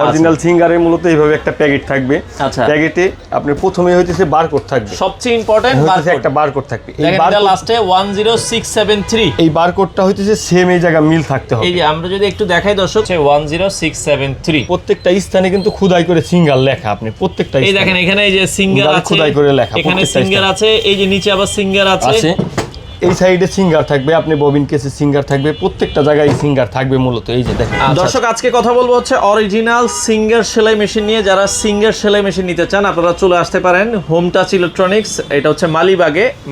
Original সিঙ্গারের মূলত এইভাবে একটা প্যাকেট থাকবে। আচ্ছা, প্যাকেটে আপনি প্রথমে হইতেছে বারকোড থাকবে, সবচেয়ে ইম্পর্টেন্ট বারকোড, একটা বারকোড থাকবে। এই দেখেন এটা বারকোড লাস্টে 10673, এই বারকোডটা হইতেছে সেম এই জায়গা মিল থাকতে হবে। এই যে আমরা যদি একটু দেখাই দর্শক 10673, প্রত্যেকটা স্থানে কিন্তু খোদাই করে সিঙ্গার লেখা, আপনি প্রত্যেকটা এই দেখেন এখানে এই যে সিঙ্গার আছে, খোদাই করে লেখা, এখানে সিঙ্গার আছে, এই যে নিচে আবার সিঙ্গার আছে, এই সাইডে সিঙ্গার থাকবে, আপনি ববিন কেসে সিঙ্গার থাকবে, প্রত্যেকটা জায়গায় সিঙ্গার থাকবে মূলত। এই যে দেখেন দর্শক আজকে কথা বলবো হচ্ছে অরিজিনাল সিঙ্গার সেলাই মেশিন নিয়ে। যারা সিঙ্গার সেলাই মেশিন নিতে চান আপনারা চলে আসতে পারেন হোম টাচ ইলেকট্রনিক্স। এটা হচ্ছে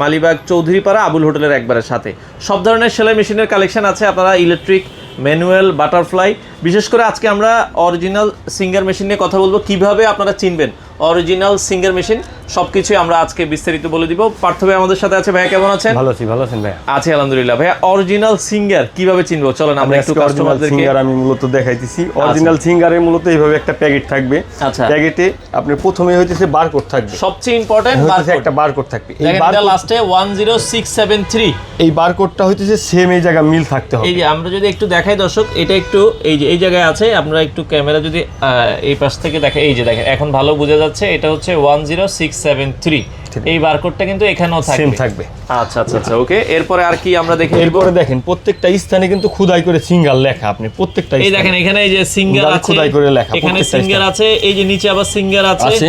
মালিবাগ চৌধুরীপাড়া আবুল হোটেলের একবারের সাথে। সব ধরনের সেলাই মেশিনের কালেকশন আছে, আপনারা ইলেকট্রিক, ম্যানুয়াল, বাটারফ্লাই। বিশেষ করে আজকে আমরা অরিজিনাল সিঙ্গার মেশিন নিয়ে কথা বলবো, কিভাবে আপনারা চিনবেন অরিজিনাল সিঙ্গার মেশিন, সবকিছু আমরা আজকে বিস্তারিত বলে দিব। পার্থ ভাই আমাদের সাথে আছে। ভাইয়া কেমন আছেন? ভালো আছেন ভাইয়া? আছি আলহামদুলিল্লাহ। ভাইয়া অরিজিনাল সিঙ্গার কিভাবে চিনবো চলেন আমরা একটু কাস্টমারদেরকে সিঙ্গার আমি মূলত দেখাইতেছি। অরিজিনাল সিঙ্গারের মূলত এইভাবে একটা প্যাকেট থাকবে। আচ্ছা, প্যাকেটে আপনি প্রথমে হইতেছে বারকোড থাকবে, সবচেয়ে ইম্পর্টেন্ট বারকোড, একটা বারকোড থাকবে। এই দেখেন এটা লাস্টে 10673, এই বারকোডটা হইতেছে সেম এই জায়গা মিল থাকতে হবে। এই যে আমরা যদি একটু দেখাই দর্শক, এটা একটু এই যে এই জায়গায় আছে, আপনারা একটু ক্যামেরা যদি এই পাশ থেকে দেখেন, এই যে দেখেন এখন ভালো বোঝা যাচ্ছে, এটা হচ্ছে 10673। এই বারকোডটা কিন্তু এখানেও থাকবে। আচ্ছা আচ্ছা আচ্ছা, ওকে। এরপরে আর কি আমরা দেখি? এরপরে দেখেন প্রত্যেকটা স্থানে কিন্তু খোদাই করে সিঙ্গার লেখা, আপনি প্রত্যেকটা এই দেখেন এখানে এই যে সিঙ্গার আছে, খোদাই করে লেখা, এখানে সিঙ্গার আছে, এই যে নিচে আবার সিঙ্গার আছে,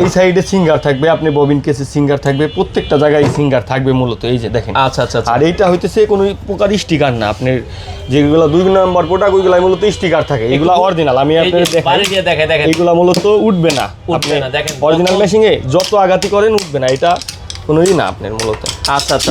এই সাইডে সিঙ্গার থাকবে, আপনি ববিন কেসে সিঙ্গার থাকবে, প্রত্যেকটা জায়গায় সিঙ্গার থাকবে মূলত। এই যে দেখেন। আচ্ছা আচ্ছা। আর এইটা হইতেছে কোনো প্রকার স্টিকার না, আপনার যেগুলো 2 নম্বর প্রোডাক্ট ওইগুলো মূলত স্টিকার থাকে, এগুলো অরিজিনাল। আমি আপনাদের দেখাই, দেখেন এগুলো মূলত উঠবে না, দেখেন অরিজিনাল মেশিনে যত আঘাতি করেন উঠবে না, এটা কোনোই না আপনার মূলত। আচ্ছা আচ্ছা,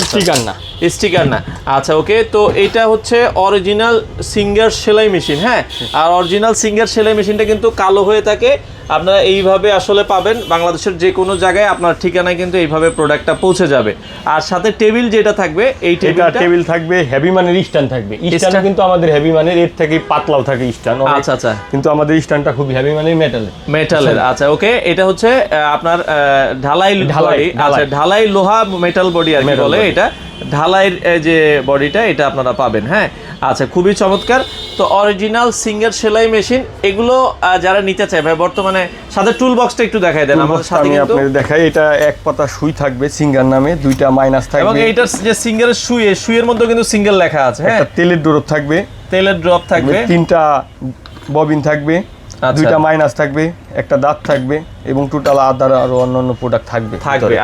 স্টিকার না। আচ্ছা, ওকে। তো এটা হচ্ছে অরিজিনাল সিঙ্গার সেলাই মেশিন। হ্যাঁ, আর অরিজিনাল সিঙ্গার সেলাই মেশিনটা কিন্তু কালো হয়ে থাকে। আপনারা এইভাবে আসলে পাবেন বাংলাদেশের যে কোনো জায়গায়, আপনার ঠিকানায় কিন্তু এইভাবে প্রোডাক্টটা পৌঁছে যাবে। আর সাথে টেবিল যেটা থাকবে, এই টেবিল থাকবে হেভি মানের স্ট্যান্ড থাকবে। স্ট্যান্ড কিন্তু আমাদের হেভি মানের, এর থেকে পাতলাও থাকে স্ট্যান্ড। আচ্ছা আচ্ছা, কিন্তু আমাদের স্ট্যান্ডটা খুব হেভি মানের, মেটালের। আচ্ছা, ওকে। এটা হচ্ছে আপনার ঢালাই। আচ্ছা, ঢালাই লোহা মেটাল বডি আর কি বলে, এটা ঢালাইয়ের যে বডিটা, এটা আপনারা পাবেন। হ্যাঁ, আচ্ছা, খুবই চমৎকার। তো অরিজিনাল সিঙ্গার সেলাই মেশিন এগুলো যারা নিতে চায় ভাই, বর্তমানে সাথে টুল বক্সটা একটু দেখাই দেন আমাদের সাথে। কিন্তু আপনাদের দেখাই, এটা এক পাতা সুই থাকবে সিঙ্গার নামে, 2টা মাইনাস থাকবে, এবং এইটার যে সিঙ্গারের সুইয়ের মধ্যে কিন্তু সিঙ্গেল লেখা আছে। হ্যাঁ, তেলের ড্রপ থাকবে, 3টা ববিন থাকবে, 2টা মাইনাস থাকবে, একটা দাঁত থাকবে, এবং টোটাল আদার আর অন্যান্য প্রোডাক্ট থাকবে।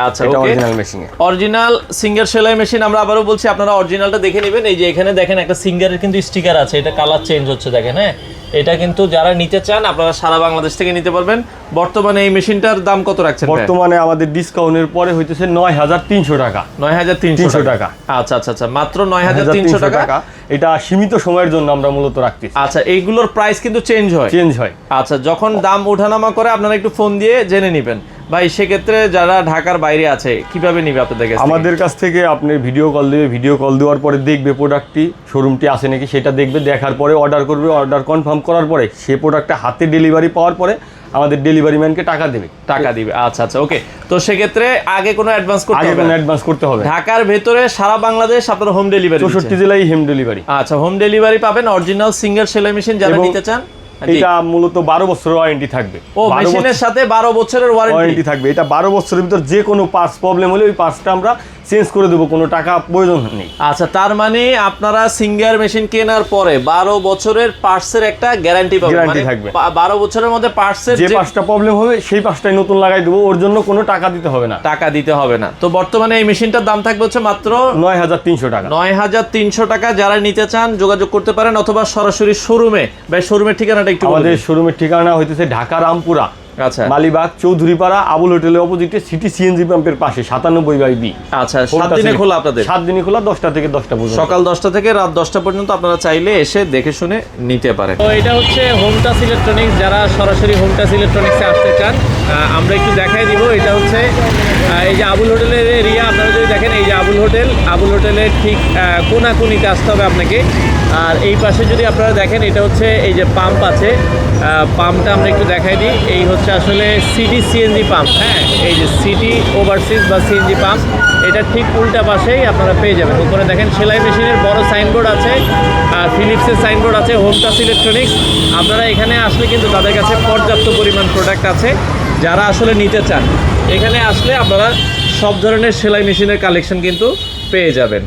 আচ্ছা, এটা অরিজিনাল মেশিন, অরিজিনাল সিঙ্গার সেলাই মেশিন। আমরা আবারও বলছি, আপনারা অরিজিনালটা দেখে নেবেন। এই যে এখানে দেখেন একটা সিঙ্গারের কিন্তু স্টিকার আছে, এটা কালার চেঞ্জ হচ্ছে দেখেন। হ্যাঁ, এটা কিন্তু যারা নিতে চান আপনারা সারা বাংলাদেশ থেকে নিতে পারবেন। বর্তমানে এই মেশিনটার দাম কত রাখছেন? বর্তমানে আমাদের ডিসকাউন্টের পরে হইতেছে 9300 টাকা। 9300 টাকা। আচ্ছা আচ্ছা আচ্ছা, মাত্র 9300 টাকা। এটা সীমিত সময়ের জন্য আমরা মূলত রাখতেছি। আচ্ছা, এইগুলোর প্রাইস কিন্তু চেঞ্জ হয়। আচ্ছা, যখন দাম ওঠানামা করে আপনারা একটু ফোন দিয়ে জেনে নেবেন। ভাই, সেক্ষেত্রে যারা ঢাকার বাইরে আছে কিভাবে নিবে আপনাদের কাছে? আমাদের কাছ থেকে আপনি ভিডিও কল দিবে, ভিডিও কল দেওয়ার পরে দেখবে প্রোডাক্টটি শোরুমটি আছে নাকি, সেটা দেখবে, দেখার পরে অর্ডার করবে, অর্ডার কনফার্ম করার পরে সেই প্রোডাক্টটা হাতে ডেলিভারি পাওয়ার পরে আমাদের ডেলিভারি ম্যানকে টাকা দিবে। আচ্ছা আচ্ছা, ওকে। তো সেক্ষেত্রে আগে কোনো অ্যাডভান্স করতে হবে? ঢাকার ভেতরে সারা বাংলাদেশ আপনারা হোম ডেলিভারি, 64 জেলায় হোম ডেলিভারি। আচ্ছা, হোম ডেলিভারি পাবেন অরিজিনাল সিঙ্গার সেলাই মেশিন যারা নিতে চান। এটা মূলত 12 বছরের ওয়ারেন্টি থাকবে। ও, মেশিনের সাথে 12 বছরের ওয়ারেন্টি থাকবে। এটা 12 বছরের ভিতর যে কোনো পার্টস প্রবলেম হলে ওই পার্টসটা আমরা চেঞ্জ করে দেবো, কোনো টাকা প্রয়োজন নেই। আচ্ছা, তার মানে আপনারা সিঙ্গার মেশিন কেনার পরে 12 বছরের পার্টসের একটা গ্যারান্টি পাবেন। গ্যারান্টি থাকবে 12 বছরের মধ্যে পার্টসের যে পার্টসটা প্রবলেম হবে সেই পার্টসটাই নতুন লাগাই দেবো, ওর জন্য কোনো টাকা দিতে হবে না। তো বর্তমানে এই মেশিনটার দাম থাকবে হচ্ছে মাত্র 9300 টাকা। 9300 টাকা। যারা নিতে চান যোগাযোগ করতে পারেন, অথবা সরাসরি শোরুমে। ভাই, শোরুমের ঠিকানাটা একটু বলুন। আমাদের শোরুমের ঠিকানা হইতেছে ঢাকা রামপুরা, আচ্ছা, মালিবাগ চৌধুরীপাড়া আবুল হোটেলের অপোজিটে সিটি সিএনজি পাম্পের পাশে 97/B। আচ্ছা, 7 দিনে খোলা আপনাদের? 7 দিনে খোলা, 10টা থেকে 10টা পর্যন্ত, সকাল 10টা থেকে রাত 10টা পর্যন্ত আপনারা চাইলে এসে দেখে শুনে নিতে পারেন। তো এটা হচ্ছে হোম টাচ ইলেকট্রনিক্স। যারা সরাসরি হোম টাচ ইলেকট্রনিক্সে আসতে চান আমরা একটু দেখাই দিব। এটা হচ্ছে এই যে আবুল হোটেলের এরিয়া, আপনারা যদি দেখেন এই যে আবুল হোটেলের ঠিক কোনাকুনিতে আসতে হবে আপনাকে। আর এই পাশে যদি আপনারা দেখেন, এটা হচ্ছে এই যে পাম্প আছে, পাম্পটা আমরা একটু দেখাই দিই। এই হচ্ছে হচ্ছে আসলে সিটি সিএনজি পাম্প। হ্যাঁ, এই যে সিটি ওভারসিজ বা সিএনজি পাম্প, এটা ঠিক উল্টা পাশেই আপনারা পেয়ে যাবেন। উপরে দেখেন সেলাই মেশিনের বড় সাইনবোর্ড আছে, আর ফিলিপসের সাইনবোর্ড আছে, হোম টাচ ইলেকট্রনিক্স। আপনারা এখানে আসলে কিন্তু তাদের কাছে পর্যাপ্ত পরিমাণ প্রোডাক্ট আছে। যারা আসলে নিতে চান, এখানে আসলে আপনারা সব ধরনের সেলাই মেশিনের কালেকশন কিন্তু পেয়ে যাবেন।